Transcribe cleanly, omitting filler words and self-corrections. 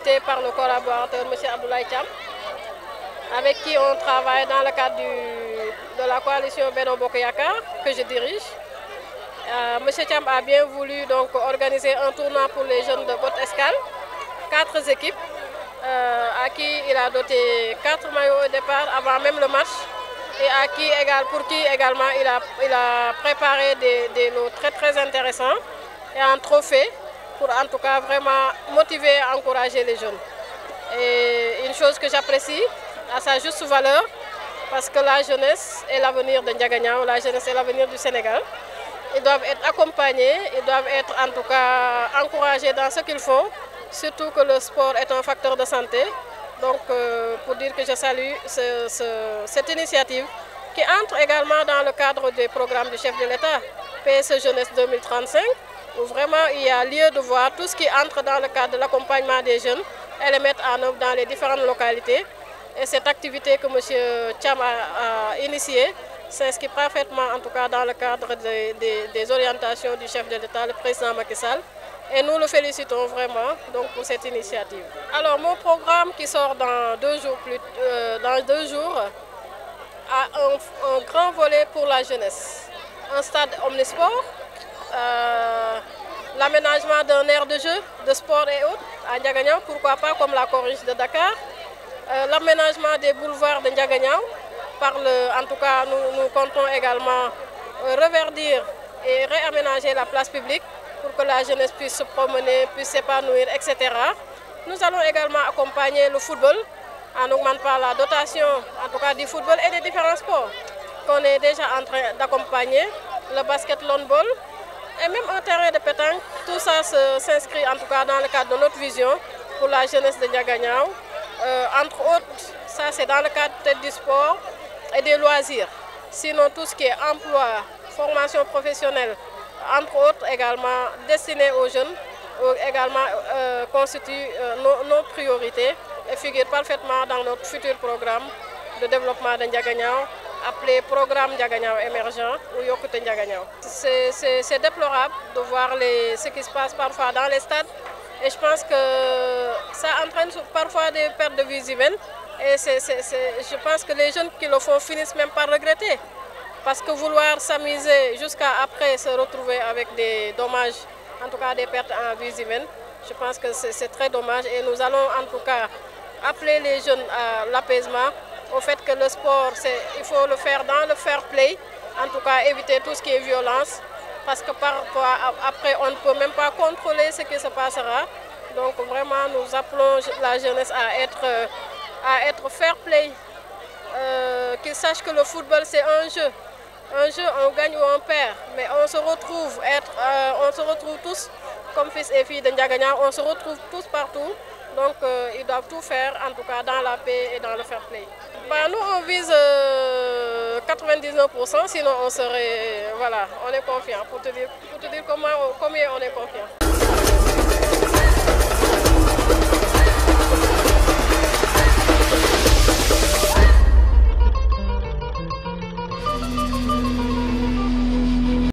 invité par le collaborateur M. Abdoulaye Thiam, avec qui on travaille dans le cadre de la coalition Benno Bokk Yakaar que je dirige. M. Thiam a bien voulu donc organiser un tournoi pour les jeunes de Haute-Escale, 4 équipes, à qui il a doté 4 maillots au départ avant même le match, et pour qui également il a préparé des lots très intéressants et un trophée pour en tout cas vraiment motiver et encourager les jeunes. Et une chose que j'apprécie à sa juste valeur, parce que la jeunesse est l'avenir de Ndiaganiao, la jeunesse est l'avenir du Sénégal. Ils doivent être accompagnés, ils doivent être en tout cas encouragés dans ce qu'ils font, surtout que le sport est un facteur de santé. Donc pour dire que je salue cette initiative qui entre également dans le cadre des programmes du chef de l'État, PSE Jeunesse 2035, où vraiment il y a lieu de voir tout ce qui entre dans le cadre de l'accompagnement des jeunes et les mettre en œuvre dans les différentes localités. Et cette activité que M. Thiam a initiée s'inscrit parfaitement en tout cas dans le cadre des orientations du chef de l'État, le président Macky Sall. Et nous le félicitons vraiment donc, pour cette initiative. Alors mon programme qui sort dans 2 jours, a un grand volet pour la jeunesse. Un stade omnisport, l'aménagement d'un aire de jeu, de sport et autres à Ndiaganiao, pourquoi pas comme la Corniche de Dakar, l'aménagement des boulevards de Ndiaganiao, en tout cas nous comptons également reverdir et réaménager la place publique pour que la jeunesse puisse se promener, puisse s'épanouir, etc. Nous allons également accompagner le football en augmentant la dotation, en tout cas du football et des différents sports qu'on est déjà en train d'accompagner, le basket long ball et même un terrain de pétanque. Tout ça s'inscrit en tout cas dans le cadre de notre vision pour la jeunesse de Ndiaganiao. Entre autres, ça c'est dans le cadre du sport et des loisirs. Sinon tout ce qui est emploi, formation professionnelle, entre autres également destiné aux jeunes, également constitue nos priorités et figure parfaitement dans notre futur programme de développement de Ndiaganiao, appelé programme Ndiaganiao émergent ou Yokkute Ndiaganiao. C'est déplorable de voir ce qui se passe parfois dans les stades et je pense que ça entraîne parfois des pertes de vies humaines et je pense que les jeunes qui le font finissent même par regretter. Parce que vouloir s'amuser jusqu'à après se retrouver avec des dommages, en tout cas des pertes en vies humaines, je pense que c'est très dommage et nous allons en tout cas appeler les jeunes à l'apaisement, au fait que le sport, il faut le faire dans le fair play, en tout cas éviter tout ce qui est violence, parce que parfois après on ne peut même pas contrôler ce qui se passera. Donc vraiment nous appelons la jeunesse à être fair play, qu'ils sachent que le football c'est un jeu. Un jeu, on gagne ou on perd, mais on se retrouve tous comme fils et filles de Ndiaganiao, on se retrouve tous partout. Donc ils doivent tout faire, en tout cas dans la paix et dans le fair play. Nous on vise 99%, sinon on serait, voilà, on est confiant, pour te dire combien on est confiant.